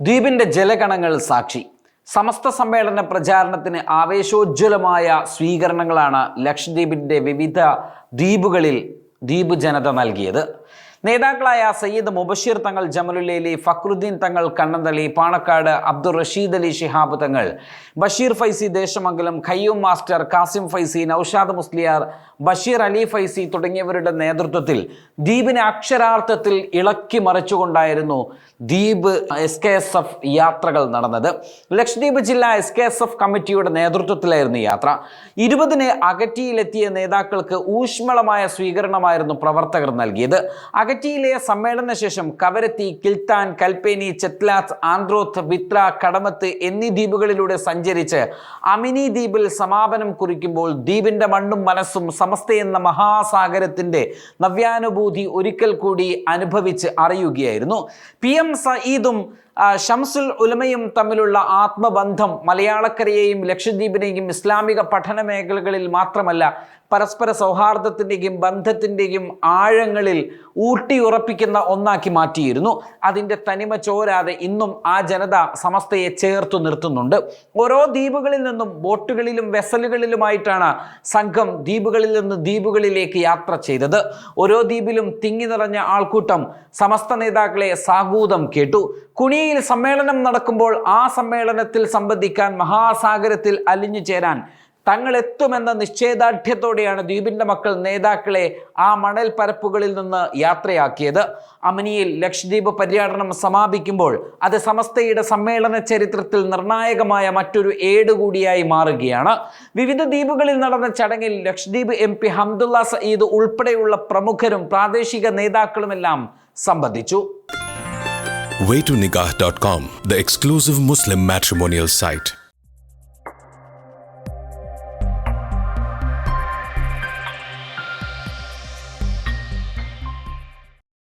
ദ്വീപിന്റെ ജലഗണങ്ങൾ സാക്ഷി. സമസ്ത സമ്മേളന പ്രചാരണത്തിന് ആവേശോജ്വലമായ സ്വീകരണങ്ങളാണ് ലക്ഷദ്വീപിന്റെ വിവിധ ദ്വീപുകളിൽ ദ്വീപ് ജനത നൽകിയത്. നേതാക്കളായ സയ്യിദ് മുബഷിർ തങ്ങൾ ജമലുല്ലൈലി, ഫക്രുദ്ദീൻ തങ്ങൾ കണ്ണന്തളി, പാണക്കാട് അബ്ദുൾ റഷീദ് അലി ശിഹാബ് തങ്ങൾ, ബഷീർ ഫൈസി ദേശമംഗലം, ഖയ്യൂം മാസ്റ്റർ, കാസിം ഫൈസി, നൌഷാദ് മുസ്ലിയാർ, ബഷീർ അലി ഫൈസി തുടങ്ങിയവരുടെ നേതൃത്വത്തിൽ ദ്വീപിനെ അക്ഷരാർത്ഥത്തിൽ ഇളക്കി മറിച്ചുകൊണ്ടായിരുന്നു ദ്വീപ് SKSF യാത്രകൾ നടന്നത്. ലക്ഷദ്വീപ് ജില്ലാ SKSF കമ്മിറ്റിയുടെ നേതൃത്വത്തിലായിരുന്നു യാത്ര. 20-ന് അഗറ്റിയിലെത്തിയ നേതാക്കൾക്ക് ഊഷ്മളമായ സ്വീകരണമായിരുന്നു പ്രവർത്തകർ നൽകിയത്. അഗറ്റിയിലെ സമ്മേളന ശേഷം കവരത്തി, കിൽത്താൻ, കൽപ്പേനി, ചെത്ലാത്ത്, ആന്ത്രോത്ത്, വിത്ര, കടമത്ത് എന്നീ ദ്വീപുകളിലൂടെ സഞ്ചരിച്ച് അമിനി ദ്വീപിൽ സമാപനം കുറിക്കുമ്പോൾ ദ്വീപിന്റെ മണ്ണും മനസ്സും സമസ്തയെന്ന മഹാസാഗരത്തിന്റെ നവ്യാനുഭൂതി ഒരിക്കൽ കൂടി അനുഭവിച്ച് അറിയുകയായിരുന്നു. PM സയീദും ഷംസുൽ ഉലമയും തമ്മിലുള്ള ആത്മബന്ധം മലയാളക്കരയെയും ലക്ഷദ്വീപിനെയും ഇസ്ലാമിക പഠന മേഖലകളിൽ മാത്രമല്ല പരസ്പര സൗഹാർദ്ദത്തിൻ്റെയും ബന്ധത്തിൻ്റെയും ആഴങ്ങളിൽ ഊട്ടിയുറപ്പിക്കുന്ന ഒന്നാക്കി മാറ്റിയിരുന്നു. അതിൻ്റെ തനിമ ചോരാതെ ഇന്നും ആ ജനത സമസ്തയെ ചേർത്തു നിർത്തുന്നുണ്ട്. ഓരോ ദ്വീപുകളിൽ നിന്നും ബോട്ടുകളിലും വെസലുകളിലുമായിട്ടാണ് സംഘം ദ്വീപുകളിൽ നിന്ന് ദ്വീപുകളിലേക്ക് യാത്ര ചെയ്തത്. ഓരോ ദ്വീപിലും തിങ്ങി നിറഞ്ഞ ആൾക്കൂട്ടം സമസ്ത നേതാക്കളെ സാഗൂതം കേട്ടു. കുണിയിൽ സമ്മേളനം നടക്കുമ്പോൾ ആ സമ്മേളനത്തിൽ സംബന്ധിക്കാൻ മഹാസാഗരത്തിൽ അലിഞ്ഞു ചേരാൻ തങ്ങൾ എത്തുമെന്ന നിശ്ചയദാർഢ്യത്തോടെയാണ് ദ്വീപിന്റെ മക്കൾ നേതാക്കളെ ആ മണൽ പരപ്പുകളിൽ നിന്ന് യാത്രയാക്കിയത്. അമിനിയിൽ ലക്ഷദ്വീപ് പര്യടനം സമാപിക്കുമ്പോൾ അത് സമസ്തയുടെ സമ്മേളന ചരിത്രത്തിൽ നിർണായകമായ മറ്റൊരു ഏടുകൂടിയായി മാറുകയാണ്. വിവിധ ദ്വീപുകളിൽ നടന്ന ചടങ്ങിൽ ലക്ഷദ്വീപ് MP ഹംദുള്ള സയീദ് ഉൾപ്പെടെയുള്ള പ്രമുഖരും പ്രാദേശിക നേതാക്കളുമെല്ലാം സംബന്ധിച്ചു. waytonikah.com, the exclusive Muslim matrimonial site.